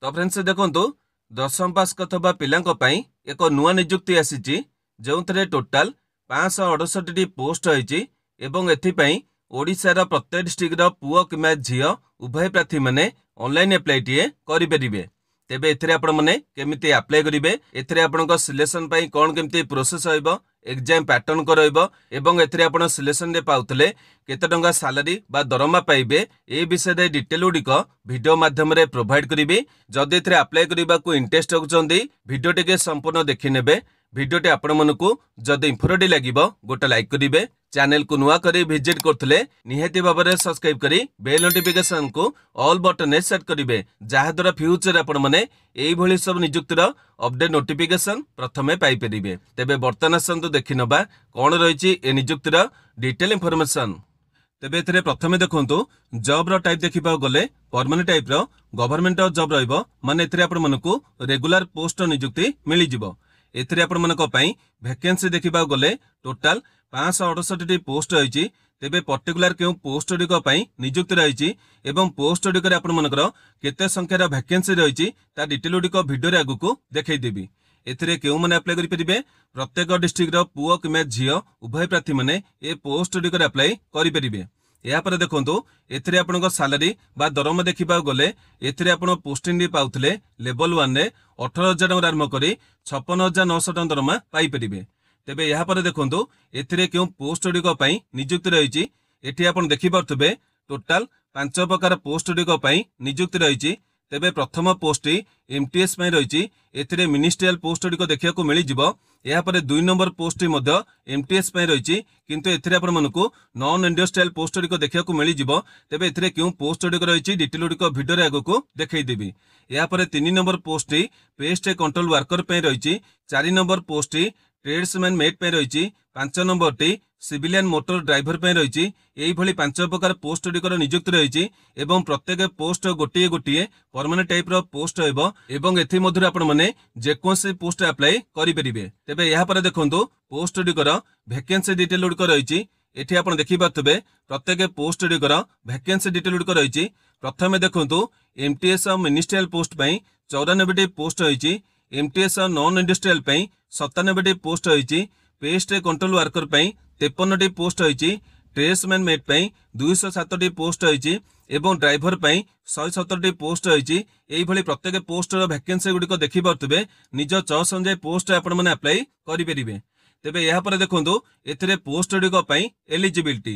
तो फ्रेंड्स देखो दशम पास करथबा पिलांक पई एक नुआ नियुक्ति आसीची जो टोटाल 568 पोस्ट होईची एवं एथिपई ओडिशार प्रत्येक डिस्ट्रिक्टर पुओ किंवा झियो उभय प्रार्थी माने ऑनलाइन अप्लाई टीए करि परिबे। तेबे एथिरे आपण माने केमिति अप्लाई करिवे, एथिरे आपणक सिलेक्शन पई कोन केमिति प्रोसेस होइबो, एग्जाम पैटर्न करइबो एवं एथिरे आपण सिलेक्शन रे पाउतले केते टंका सैलरी बा दरमा पाइबे ए विषय रे डिटेल गुडिक वीडियो माध्यम रे प्रोवाइड करिवे। जदि एथिरे अप्लाई करिबा को इंटरेस्ट होचंदी वीडियो टिके संपूर्ण देखि नेबे। वीडियोटी आपण मनकु जदि इंफॉर्मेटिव लागिबो गोटे लाइक करिवे। चैनल को नुआ करी विजिट करथले निहाती भाबरे सब्सक्राइब करी बेल नोटिफिकेशन को ऑल बटन सेट करिवे, जहा द्वारा फ्यूचर आपण माने एई भली सब नियुक्तिर अपडेट नोटिफिकेशन प्रथमे पाई परिबे। तेबे वर्तमान संतु देखि नबा कोन रहिछि ए नियुक्तिर डिटेल इंफॉर्मेशन। तेबे एथरे प्रथमे देखंतु जॉब रो टाइप देखिबा गले परमानेंट टाइप रो गवर्नमेंट जॉब रहइबो, माने एथरे आपण मनकु रेगुलर पोस्ट नियुक्ति मिलि जिवो। एथरे आपण मनक पई वैकेंसी देखिबा गले टोटाल 568 पोस्ट रही। तेबे पर्टिकुलर क्यों पोस्ट गुड़िक नियुक्ति रही एवं पोस्ट गुड़िक आपण मनकर केते संख्यार वैकेंसी रही डिटेल गुड़िक वीडियो आगु को देखईदेवी। एथिरे केउ माने अप्लाई करि परिबे, प्रत्येक डिस्ट्रिक्ट रो पुओ किंवा झियो उभय प्रार्थी माने ए पोस्ट गुड़िक अप्लाई करि परिबे। या पर देखंतु एथिरे आपनक सैलरी बा दरमा देखिबा गले एथिरे आपण पोस्टिंग दी पाउथले लेवल 1 रे 18000 टका आरंभ करी 56900 टका दरमा पाई परिबे। तेबे यहाँ पर देखंतु एथिरे क्यों पोस्ट गुड़िक नियुक्ति रही। एठी आपण देखि पारथबे टोटाल 5 प्रकार पोस्ट गुड़िक नियुक्ति रही। तेबे प्रथम पोस्ट एमटीएस रही। एथिरे मिनिस्ट्रियल पोस्ट गुड़िक देखिया को मिली जिवो। यहाँ पर 2 नंबर पोस्ट मध्य एमटीएस रही, किंतु एथिरे आपण मनकु नॉन इंडस्ट्रियल पोस्ट गुड़िक देखिया को मिली जिवो। तेबे एथिरे क्यों पोस्ट गुड़िक रही डिटेल गुड़िक वीडियो रे आगु को देखई देबी। यहाँ पर 3 number post paste control worker पे रही। 4 नंबर पोस्ट ट्रेड्समैन मेट पे रही। 5 number T civilian motor driver पे रही। यही भली 5 प्रकार पोस्ट गुड़िकर नियुक्ति रही एवं प्रत्येक पोस्ट गोटे गोटे परमानेंट टाइप रो पोस्ट होइबो एवं एथि मधुर आपण माने जेकोसी पोस्ट अप्लाई करि परिबे। तेबे यहाँ पर देखंतु पोस्ट गुड़िकर वैकेंसी डिटेल गुड़िक रही। एठी आपण देखि पाथबे प्रत्येक पोस्ट गुड़िकर वैकेंसी डिटेल गुड़िक रही। प्रथमे देखंतु एमटीएस मिनिस्ट्रियल पोस्ट पई 94 पोस्ट रही। एमटीएस नॉन इंडस्ट्रियल पई 97 पोस्ट रही। पेस्ट कंट्रोल वर्कर पई 53 पोस्ट रही। ट्रेड्समैन मेट पई 207 पोस्ट रही एवं ड्राइवर पई 117 पोस्ट रही। एही भली प्रत्येक पोस्ट रो वैकेंसी गुड़िक देखि पारथबे निज चॉइस अनुसार पोस्ट आपण माने अप्लाई करि परिबे। तेबे यहाँ पर देखंतु एथिरे पोस्ट गुड़िक पई एलिजिबिलिटी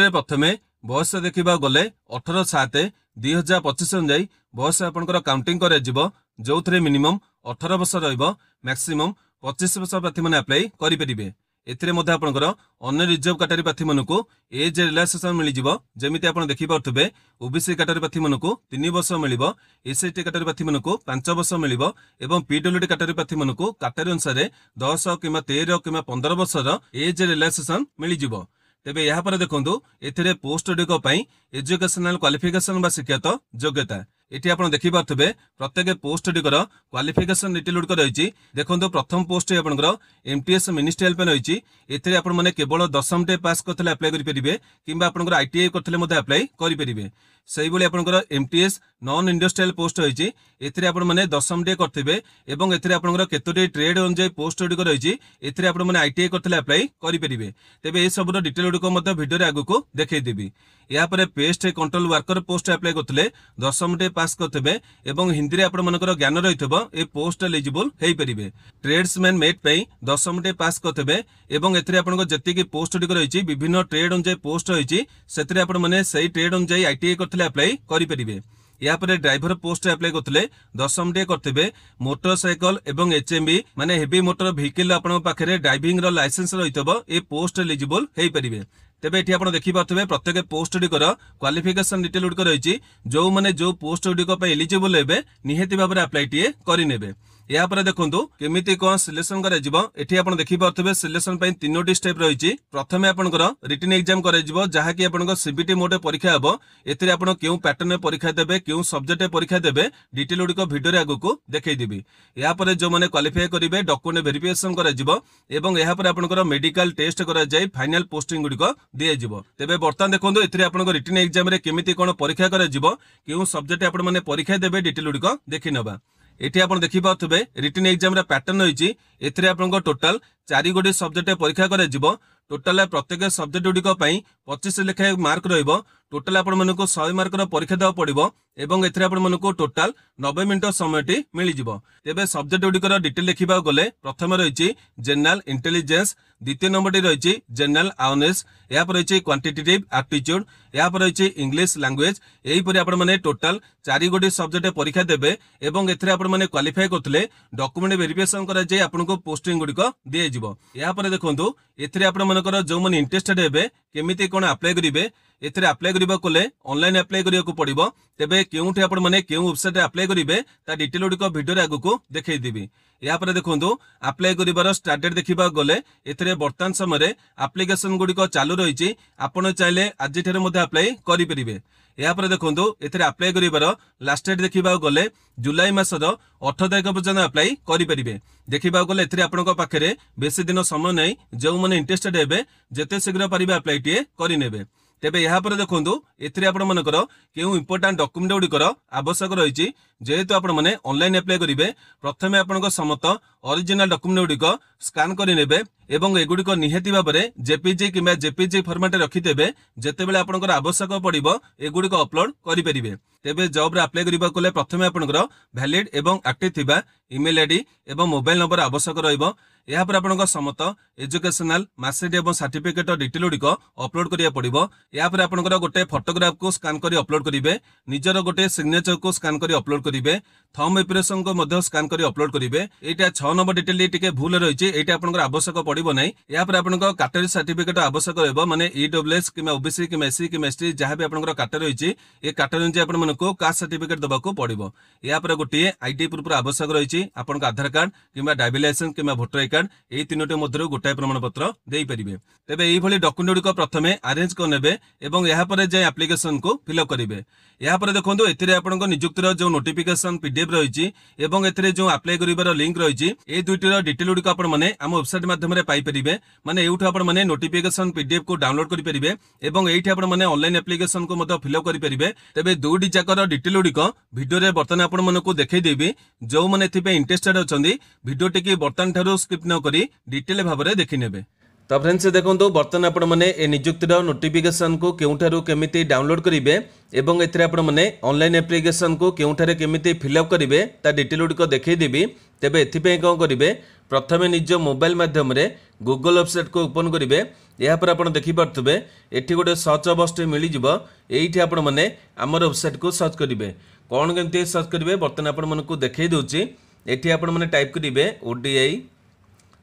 रे प्रथमे बयस देखिबा गले 18/7/2025 अनुसार बयस आपनकर काउंटिंग करे जिवो, जो थरे मिनिमम 18 वर्ष रहिबो, मैक्सिमम 25 वर्ष प्रार्थी माने अप्लाई करि परिबे। एथिरे मध्ये आपनकर अन्य रिजर्व कैटेगरी प्रार्थी मानकु एज रिलैक्सेशन मिलि जिवो। जेमिति आपण देखि पारथबे ओबीसी कैटेगरी प्रार्थी मानकु 3 वर्ष मिलिबो, एसटी कैटेगरी प्रार्थी मानकु 5 वर्ष मिलिबो एवं पीडब्ल्यूडी कैटेगरी प्रार्थी मानकु कैटेगरी अनुसार 10 किंवा 13 किंवा 15 वर्षर एज रिलैक्सेशन मिलि जिवो। तेबे यहाँ पर देखंतु एथिरे पोस्ट गुड़िक पई एजुकेशनल क्वालिफिकेशन बा शिक्षागत योग्यता एठी आपण देखि पारथबे प्रत्येक पोस्ट गुड़िकर क्वालिफिकेशन डिटेल गुड़िक रही। देखंतु प्रथम पोस्ट आपनकर एमटीएस मिनिस्ट्रियल पे रही। एथिरे आपण माने केवल 10म टे पास करथले अप्लाई करि परिबे किंबा आपनकर आईटीआई करथले मध्ये अप्लाई करि परिबे। सेही भली आपनकर एमटीएस नॉन इंडस्ट्रियल पोस्ट रही। एथिरे आपण माने 10म टे करथिबे एवं एथिरे आपनकर केतोटी ट्रेड अनुसार पोस्ट गुड़िक रही। एथिरे आपण माने आईटीआई करथले अप्लाई करि परिबे। तेबे ए सबरो डिटेल गुड़िक मध्ये वीडियो रे आगु को देखै देबी। या पर pest control worker post apply करथले 10म टे पास करथिबे एवं हिंदी रे आपण मनकर ज्ञान रहितबो ए पोस्ट एलिजिबल हेई परिबे। ट्रेड्समैन मेट पई 10म टे पास करथिबे एवं एथिरे आपनको जति की पोस्ट गुड़िक रही विभिन्न ट्रेड अनुसार पोस्ट रही सेथिरे आपण माने सेही ट्रेड अनुसार आईटीआई करथले अप्लाई करि परिबे। या पर ड्राइवर पोस्ट अप्लाई करथले 10म टे करथिबे। मोटरसाइकल एवं एचएमबी माने हेवी मोटर व्हीकल आपण पाखरे ड्राइविंग रो लाइसेंस रहितबो ए पोस्ट एलिजिबल हेई परिबे। तेबे एठी आपण देखि पारथबे प्रत्येक पोस्ट गुड़िकर क्वालिफिकेशन डिटेल गुड़िक रही। जो माने जो पोस्ट गुड़िक पे एलिजिबल हेबे निहेति भाबरे अप्लाई टीए करि नेबे। या पर देखंतु केमिति कोन सिलेक्शन करा जिवो एठी आपण देखि पारथबे सिलेक्शन पई तीनोटी स्टेप रहिछि। प्रथमे आपनकर रिटन एग्जाम करा जिवो जहा कि आपनकर सीबीटी मोड परीक्षा हबो। एथिरे आपण केउ पैटर्न में परीक्षा देबे केउ सब्जेक्ट परीक्षा देबे डिटेल उडिको वीडियो रे आगु को देखै देबी। या पर जो माने क्वालिफाई करिवे डॉक्यूमेंट वेरिफिकेशन करा जिवो एवं या पर आपनकर मेडिकल टेस्ट करा जाय फाइनल पोस्टिंग उडिको दिए जिवो। तेबे बर्तमान देखंतु एथिरे आपनकर रिटन एग्जाम रे केमिति कोन परीक्षा करा जिवो केउ सब्जेक्ट आपण माने परीक्षा देबे डिटेल उडिको देखि नबा। एठी आपण देखि पाथबे रिटन एग्जाम रा पैटर्न होइछि। एथिरे आपनको टोटल 4 गोटी सब्जेक्ट परीक्षा करा जिवो। टोटल प्रत्येक सब्जेक्ट गुडिको पई 25 लेखा मार्क रहइबो। टोटल आपण मानको 100 मार्क रो परीक्षा देवा पड़िबो एवं एथिरे आपण मानको टोटल 90 मिनिट समयटी मिलि जिवो। तेबे सब्जेक्ट गुडिकर डिटेल लिखिबा गले प्रथम रहिछि जनरल इंटेलिजेंस, द्वितीय नंबरटी रहिछि जनरल अवेयरनेस, या पर रहिछि क्वांटिटेटिव एप्टीट्यूड, या पर रहिछि इंग्लिश लैंग्वेज। एही परि आपण माने टोटल 4 गोटी सब्जेक्ट परीक्षा देबे एवं एथिरे आपण माने क्वालिफाई करथले डॉक्यूमेंट वेरिफिकेशन करा जाय आपनको पोस्टिंग गुडिको दिए जिवो। या पर देखंतु एथिरे आपण मानकर जो माने इंटरेस्टेड हेबे केमिति कोन अप्लाई करिवे एथिरे अप्लाई करिबा कोले ऑनलाइन अप्लाई करिया को पड़िबो। तेबे केउठी आपण माने केउ वेबसाइट रे अप्लाई करिवे ता डिटेल उडिको वीडियो रे आगु को देखै देबी। या पर देखंतु अप्लाई करिबार स्टार्ट डेट देखिबा गले एथिरे वर्तमान समय रे एप्लीकेशन गुडिको चालू रहिछि। आपण चाहिले आज ठेरे मध्ये अप्लाई करि परिबे। या पर देखंतु एथिरे अप्लाई करिबार लास्ट डेट देखिबा गले जुलाई मासर 8 तारिख पर्यंत अप्लाई करि परिबे। देखिबा गले एथिरे आपनको पाखरे बेसी दिन समय नै जो माने इंटरेस्टेड हेबे जते शीघ्र परिबे अप्लाई टिए करि नेबे। तेबे यहाँ पर देखंतु एथिरे आपण मानकर केउ इंपोर्टेंट डॉक्यूमेंट गुडिकर आवश्यक रहिछि। जेहेतु आपण माने ऑनलाइन अप्लाई करिवे प्रथमे आपनको समस्त ओरिजिनल डॉक्यूमेंट गुडिको स्कैन करि नेबे एवं एगुडिको निहेति भाबरे जेपीजी किबा जेपीजी फॉर्मेट रखितेबे जेतेबेले आपनकर आवश्यक पड़िबो एगुडिको अपलोड करि परिबे। तेबे जॉब रे अप्लाई करिबा कोले प्रथमे आपनकर वैलिड एवं एक्टिव थिबा ईमेल आईडी एवं मोबाइल नंबर आवश्यक रहिबो। या पर आपनकर समस्त एजुकेशनल मार्कशीट एवं सर्टिफिकेट डिटेल गुडिको अपलोड करिया पड़िबो। या पर आपनकर गोटे फोटोग्राफ को स्कैन करि अपलोड करिवे, निजर गोटे सिग्नेचर को स्कैन करि अपलोड करिवे, थंब इंप्रेशन को मध्य स्कैन करि अपलोड करिवे। एटा 6 नंबर डिटेल टिके भूल रहिछि एटा आपनकर आवश्यक पड़िबो नै। या पर आपनकर कैटेगरी सर्टिफिकेट आवश्यक रहबो माने EWS keema OBC keema SC keema ST जहां भी आपनकर कैटेगरी रहिछि ए कैटेगरी जे आपन मानको कास्ट सर्टिफिकेट दबाको पड़िबो। या पर गोटे आईडी प्रूफ आवश्यक रहिछि आपनकर आधार कार्ड किमा ड्राइविंग लाइसेंस किमा वोटर आई कार्ड ए तीनोटी मध्यरु गोटाए प्रमाण पत्र देई परिबे। तेबे एही भली डॉक्यूमेंट को प्रथमे अरेंज करनेबे एवं या पर जे एप्लीकेशन को फिलअप करिवे। या पर देखंतु एथिरे आपनकर नियुक्तिर जो नोटिफिकेशन पीडीएफ रहिछि एवं एथिरे जो अप्लाई करिवार लिंक रहिछि ए दुइटीर डिटेल गुडिको आपण माने हम वेबसाइट माध्यम रे पाई परिबे। माने एउठ आपण माने नोटिफिकेशन पीडीएफ को डाउनलोड करि परिबे एवं एठी आपण माने ऑनलाइन एप्लीकेशन को मध्य फिलअप करि परिबे। तेबे दुइटी जाकर डिटेल गुडिको वीडियो रे बर्तन आपण मानको देखै देबी। जो माने एथि पे इंटरेस्टेड अछंदी वीडियो टिके बर्तन थारो स्किप न करी डिटेल भाबरे देखि नेबे। तो फ्रेंड्स देखंतु बर्तन आपण माने ए नियुक्तिर नोटिफिकेशन को केउठारु केमिति डाउनलोड करिवे एवं एथिरे आपण माने ऑनलाइन एप्लीकेशन को केउठारे केमिति फिलअप करिवे ता डिटेल गुडिको देखै देबी। तेबे एथि पे कोन करिवे प्रथमे निज मोबाइल माध्यम रे गूगल वेबसाइट को ओपन करिवे। या पर आपण देखि पारथबे एठी गोटे सर्च बॉक्स मिलि जिवो। एठी आपण माने हमर वेबसाइट को सर्च करिवे। कोन केमिति सर्च करिवे बर्तन आपण मानकु देखै दोछि। एठी आपण माने टाइप करिवे ओडीआई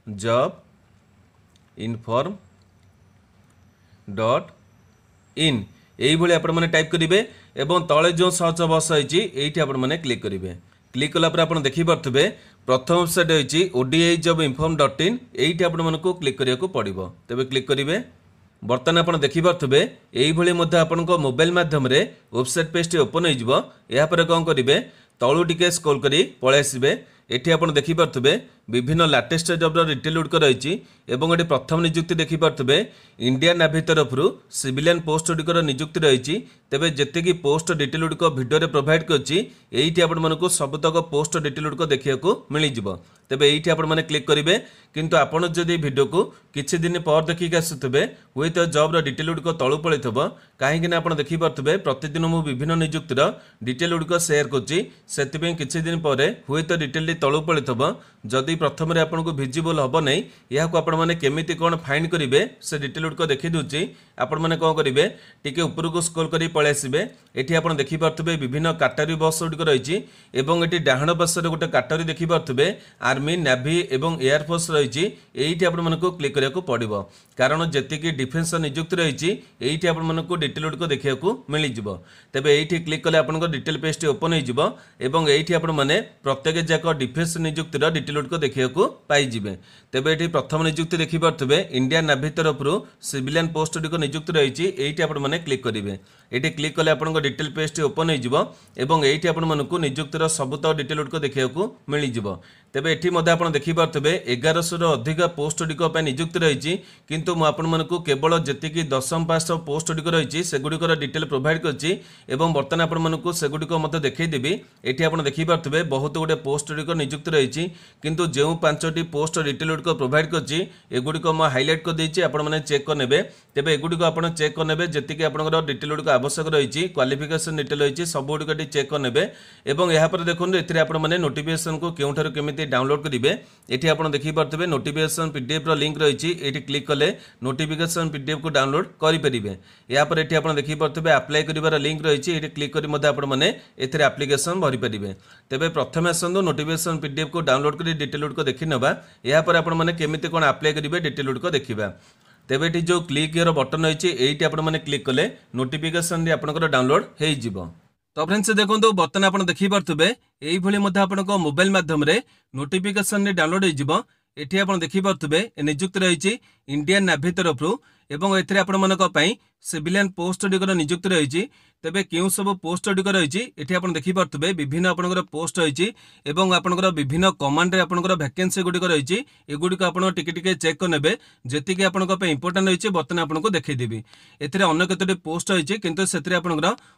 जॉब इनफॉर्म डॉट इन यही भाई आपण माने टाइप करिवे एवं तळे जो सर्च बॉक्स आइछि एठी आपण माने क्लिक करिवे। क्लिक कला पर आपण देखि पारथबे प्रथम वेबसाइट आइछि ODI job inform dot in एठी आपण मानकु क्लिक करिया को पड़िबो। तबे क्लिक करिवे। बर्तमान आपण देखि पारथबे एही भली मध्ये आपनको मोबाइल माध्यम रे वेबसाइट पेज टी ओपन होई जिवो। या पर कोन करिवे तळु टिके स्क्रॉल करी पळे आसीबे। एठी आपण देखि पारथबे विभिन्न लेटेस्ट जॉब डिटेल गुडिक रहिछि एवं एठी प्रथम नियुक्ति देखि पारथबे इंडियन नेवी तरफरु सिविलियन पोस्ट गुडिकर नियुक्ति रहिछि। तेबे जेते कि पोस्ट डिटेल गुडिक वीडियो रे प्रोवाइड करछि एठी आपण मानको सबतक पोस्ट डिटेल गुडिक देखिया को मिलि जिवो। तेबे एठी आपण माने क्लिक करिवे। किंतु आपण जदि वीडियो को किछि दिन पर देखि के आसुतबे हुई तो जॉब रो डिटेल गुडिक तळु पळैथबो। काहे कि आपण देखि पारथबे प्रतिदिन मु विभिन्न नियुक्तिर डिटेल गुडिक शेयर करछि सेति पे किछि दिन परे हुई तो डिटेल तळु पळैथबो। जदि प्रथम आपको भिजिबल हम नहीं यहाँ आपने केमी कौन फाइंड करेंगे से डिटेल गुड़िक देखी दूसरी आपण मैंने कौन करेंगे टी उपरको स्क्रोल कर पलि आसबे ये आप देखिपे विभिन्न कैटेगरी बस गुड़िक रही ये डाहाण पार्श्व गोटे कैटेगरी देखिपे आर्मी नेवी और एयरफोर्स रही ये आपको क्लिक करने पड़ो कारण जी डिफेन्स नियुक्ति रही ये आपको डिटेल गुड़िक देखा मिल जाव तेज ये क्लिक कले आप डिटेल पेज ओपन होती आपने प्रत्येक जाक डिफेन्स नियुक्तिर डिटेल गुड़िक देखा पाइबे तेज ये प्रथम नियुक्ति देखिपे इंडियन नेवी तरफ सिविलियन पोस्ट गुड़िक नियुक्ति रही ये आपने क्लिक करेंगे ये क्लिक कले आप डिटेल पेज ओपन होती आपको नियुक्तिर सबूत डिटेल गुड़िक देखा मिल जाव तेज ये आप देखिपे 1100 अधिक पोस्ट गुड़िक नियुक्ति रही किंतु मुझे केवल जी दशम पास पोस्ट गुड़िक रही से गुड़िकर डिटेल प्रोवाइड करछि एवं बर्तमान आपको से गुड़िक देखदेवी ये आप देखिपे बहुत गुड़े पोस्ट गुड़िक नियुक्ति रही किंतु जो 5टी पोस्ट डिटेल गुड़िक प्रोवाइड करछि एगुड़िक मैं हाइलाइट कर देछि आपने चेक करने तेज एगुड़िक आप चेक करने जी आपंकर डिटेल गुड़िक आवश्यक रही क्वालिफिकेशन डिटेल रही सब गुड़िक चेक करने और यहाँ देखो ये आपने नोटिफिकेशन को केउठार केमिति डाउनलोड करेंगे ये आप देखिपे नोटिफिकेशन पीडीएफ लिंक रही ये क्लिक कले नोटिफिकेशन पीडीएफ को डाउनलोड करेंगे यापर ये आप देखिपे अप्लाई कर लिंक रही ये क्लिक कर एप्लिकेशन भरी पारे तेज प्रथम आसतु नोटिफिकेशन पीडीएफ को डाउनलोड कर डिटेल गुड़िक देखी ना यापर आपने केमिति कौन अप्लाई करेंगे डिटेल गुड़िक देखा तेज ये जो क्लिक हियर बटन रही ये आपने क्लिक कले नोटिफिकेशन आपंकर डाउनलोड हो तो फ्रेंड्स देखो बर्तमान आप देखिपे यही आपको मोबाइल मध्यम नोटिफिकेशन डाउनलोड हो ये आप देखिपे नियुक्ति रही इंडियन नेवी तरफ एवं ए सिविलियन पोस्ट गुड़िकर नियुक्ति रही तेज क्यों सब पोस्ट गुड़िक रही ये आप देखिपे विभिन्न आपंकर पोस्ट रही आपंकर विभिन्न कमांड आपंकर वैकेंसी गुड़िक रही एगुड़िक आप चेक करने जी आपंप इंपोर्टां रही बर्तमान आपको देखदेवी एथिरे अन्य केतोटी पोस्ट रही किंतु से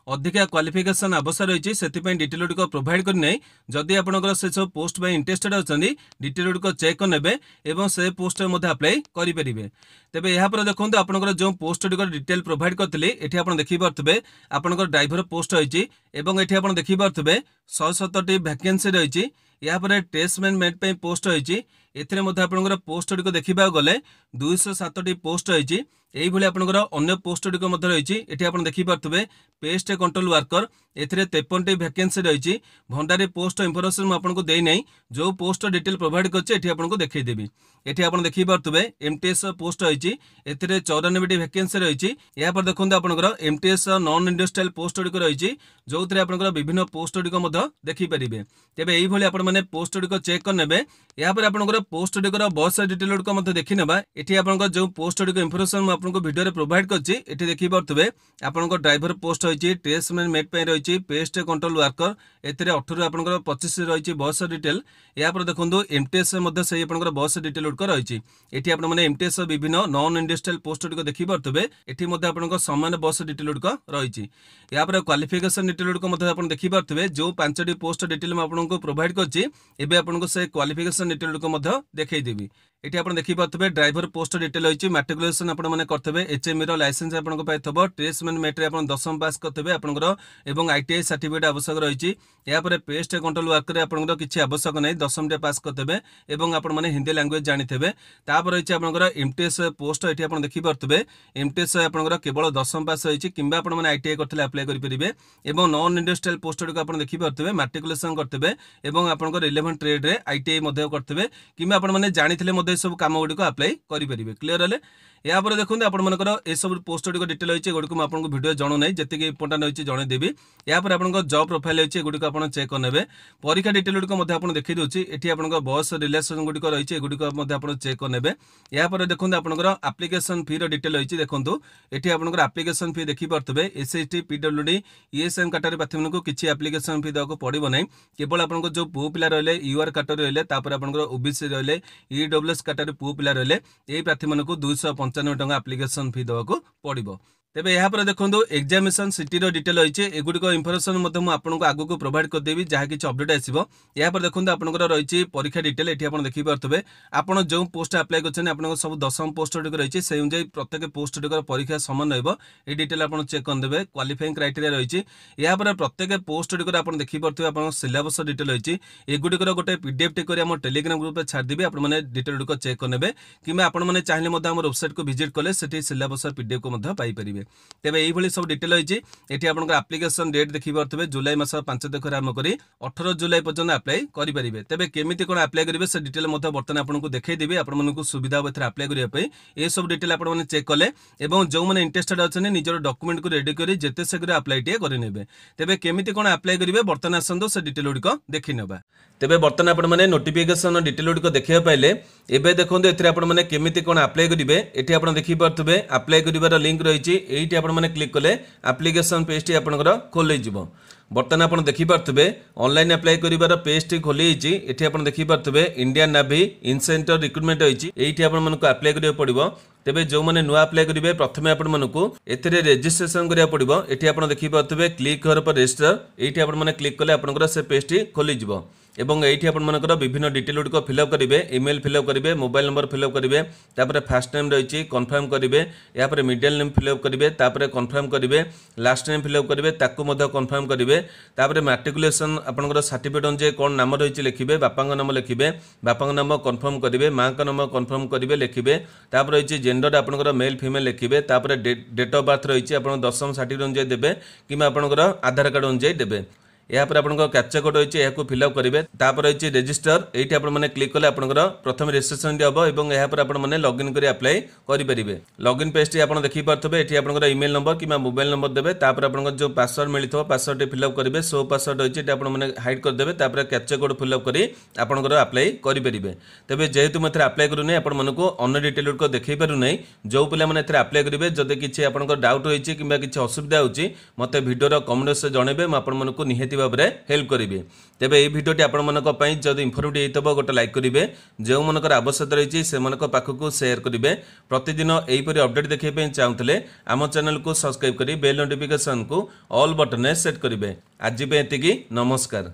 अधिका क्वालिफिकेशन आवश्यक रही से डिटेल गुड़िक प्रोवाइड करना जदि आपंकर से सब पोस्ट इंटरेस्टेड अच्छा डिटेल गुड़िक चेक करने और से पोस्ट अप्लाई करेंगे तेज यहाँ देखो आपंकर जो पोस्ट गुड़िक डिटेल प्रोवाइड करते ये आप देखिपे आपंकर ड्राइवर पोस्ट रही ये आप देखिपे 170 वैकेंसी रही यापर टेस्टमैन मेट पोस्ट रही आपंकर पोस्ट गुड़िक देखा गले 207 पोस्ट रही यही आपंकर अन्य पोस्ट गुड़िक रही ये आप देखिपे पेस्ट कंट्रोल वर्कर ए 53टी वैकेंसी रही भंडारी पोस्ट इंफॉर्मेशन मुझे देना जो पोस्ट डिटेल प्रोवाइड करके देखदेवी ये आप देखिपे एमटीएस पोस्ट रही ए 94टी वैकेंसी रही यहाँ पर देखो आपंकर एमटीएस नॉन इंडस्ट्रियल पोस्ट गुड़िक रही जो आपंकर विभिन्न पोस्ट गुड़िक देखिपारे तेज यही आपने पोस्ट गुड़िक चेक करने यहाँ पर आपंकर पोस्ट गुड़िकर बस डिटेल गुड़िक देखी ना ये आपंकर जो पोस्ट गुड़िक इंफॉर्मेशन आपको वीडियो प्रोवाइड करछि देखिपे आपंकर ड्राइवर पोस्ट रही टेस्टमैन मेट रही पेस्ट कंट्रोल वर्कर ए 18 आपंकर 25 रही बस डिटेल यहाँ पर देखो एमटीएस से बस डिटेल गुड़िक रही ये आपने एमटीएस विभिन्न नॉन इंडस्ट्रियल पोस्ट गुड़िक देखिपे ये आपंकर सामान बस डिटेल गुड़िक रही यहाँ पर क्वालिफिकेशन डिटेल गुड़िक देखिपे जो 5टी पोस्ट डिटेल आपको प्रोवाइड करके से क्वालिफिकेशन डिटेल गुड़िक देखदेवी ये आप देखिपे ड्राइवर पोस्ट डिटेल रही मैट्रिकुलेसन आपने करते एचएमई लाइसेंस आपको टेस्टमैन मेट्रे आप 10th पास करते आपंकर आईटीआई सर्टिफिकेट आवश्यक रही यहाँ पर पेस्ट कंट्रोल वर्कर आपंकर किसी आवश्यक नहीं 10th पास करते आपने हिंदी लैंग्वेज जानीथे तापर रही आपंकर एमटीएस पोस्ट ये आप देखिपे एमटीएस आपंकर केवल 10th पास रही कि आपने आईटीआई करते अप्लाई करेंगे और नॉन इंडस्ट्रियल पोस्ट गुड़िक आप देखिपे मैट्रिकुलेसन करते आपंकर 11 ट्रेड आईटीआई करते कि आपने जानी सब कम गुड़िक अप्लाई करेंगे क्लीयर है यहाँ पर देखते आपर ये सब पोस्ट गुड़िक डिटेल रही गुड़िक मुझे भिडियो जन नहीं जी इंपोर्टां रही जनईदेवी यहाँ पर आप जॉब प्रोफाइल रही गुड़िक आप चेक करने परीक्षा डिटेल गुड़िक आप देखी दूसरी ये आप बस रिलेसन गुड़िक रही गुड़िक आप चेक करने यहाँ पर देखते आपर आप्लिकेसन फी डिटेल रही देखो ये आप आप्लिकेसन फी देखिपे एसएसटी पीडब्ल्यूडी ईएसएम कैटेगरी प्रार्थी को किसी आप्लिकेसन फी देवाक पड़ो ना केवल आप जो पुओ पिला रही यूआर कैटेगरी रही आप ओबीसी रही ईडब्ल्यूएस कैटेगरी पुओ पिला रही यही प्रार्थी 295 टंका आप्लिकेसन फी देवाक पड़ो तेबे यहाँ पर देखो एग्जामिनेशन सिटी डिटेल रही है एगुड़िक इनफर्मेशन आपको आगू प्रोवाइड करदेवी जहाँ किसी अपडेट आसो यहाँ पर देखो आपंकर रही परीक्षा डिटेल ये आप देखिपे आपड़ जो पोस्ट आप्लाय कर सब 10 पोस्ट गुड़िक रही है अनुसार प्रत्येक पोस्ट गुड़िक परीक्षा समान रही डिटेल आप चेक करदे क्वालिफाइंग क्राइटेरिया रही है प्रत्येक पोस्ट गुड़िक आप देखिपे आप सिलेबस डिटेल रही है एगुड़िकर गोटे पीडीएफ टी कर टेलीग्राम ग्रुप छाड़देवी आपने डिटेल गुड़िक चेक करने कि आपने चाहिए वेबसाइट को विजिट कले सिलेबस पीडीएफ को पाइपर तेबे यही सब डिटेल रही है आपंकर आप्लिकेसन डेट देखिपे जुलाई मास 5 तारिख आरंभ कर 18 जुलाई पर्यटन आप्लाय करेंगे तेबे केमिति कोन आप्लाय करेंगे से डिटेल बर्तमान आपको देखईदेवी आपको सुविधा हो आप्लाय करने ये सब डिटेल आपने चेक कले जो मैंने इंटरेस्टेड अच्छे निजर डॉक्यूमेंट को रेडी कर जिते शीघ्र आप्लाय करे तेबे केमिति कोन आप्लाय करेंगे बर्तमान आसतु से डिटेल गुड़िक देखी नेबा तेबे बर्तमान आपने नोटिफिकेशन डिटेल गुड़िक देखा पाइले एबे देखो आपने केमिति कोन आप्लाय करेंगे ये आप देखिपे आप्लाय कर लिंक रही है आपने क्लिक कले एप्लिकेशन पेज टी आपनकर खोल बर्तमान आप देखिपे ऑनलाइन अप्लाई कर पेज टी खोली ये आप देखिपे इंडियन नावी इनसेंटर रिक्रुटमेंट रही है आपको अप्लाई करा पड़ो तेबे जो मैंने नुआ अप्लाई करेंगे प्रथम आपको एथिरे रजिस्ट्रेशन करा पड़ो ये आप देखिपे क्लिक कर रजिस्टर ये आपने क्लिक कले आपंकर से पेज टी खोल एवं ये आपर विभिन्न डिटेल गुड़िक फिलअप करेंगे इमेल फिलअप करेंगे मोबाइल नंबर फिलअप करेंगे तापर फास्ट नेम रही कन्फर्म करेंगे यहाँ मिडिल नेम फिलअप करेंगे तापर कन्फर्म करेंगे लास्ट नेम फिलअप करेंगे कन्फर्म करेंगे तापर मैट्रिकुलेसन आपंकर सर्टिफिकेट अनुसार कौन नाम रही लिखिए बापा नाम लिखिए बापा नाम कन्फर्म करेंगे माँ का नाम कन्फर्म करेंगे लिखिए तापर रही जेंडर आपंकर मेल फिमेल लिखिए तापर डेट ऑफ बर्थ रही है 10th सर्टिफिकेट अनुसार देवे कि आपंकर आधार कार्ड अनुसार देवे यहाँ पर आपको कैप्चा कोड रही है फिलअप करेंगे तापर रही रजिस्टर ये आपने क्लिक कले आपंकर प्रथम रजिस्ट्रेशन हम और यहाँ पर आपने लॉगिन कर अप्लाई करेंगे लॉगिन पेज टी आप देखिपे ये आपंकर इमेल नंबर कि मोबाइल नंबर देवे तापर आपको जो पासवर्ड मिलता पासवर्ड फिलअप करेंगे सो पासवर्ड रही है आपने हाइड करदे तापर कैप्चा कोड फिलअप कर आपंकर अप्लाई करेंगे तेज जेहेतु मुझे अप्लाई करूना आपको अन्न डिटेल गुड़िक देखी पारूना जो पिला अप्लाई करेंगे जदि किसी आपंकर डाउट रही है कि किसी असुविधा होती मत भिडियो कमेंट्स जनइबे मुझे निहाती भाव में हेल्प करेंगे तेबे ये भिडियोटी आपंपाई जब इनफर्मेटिव होता गोटे लाइक करेंगे जो मनकर आवश्यकता रही से पाखक सेयार करेंगे प्रतिदिन यहीपरि अपडेट देखा चाहूले आम चैनल को सब्सक्राइब कर बेल नोटिफिकेशन को ऑल बटन सेट करेंगे आज एति नमस्कार।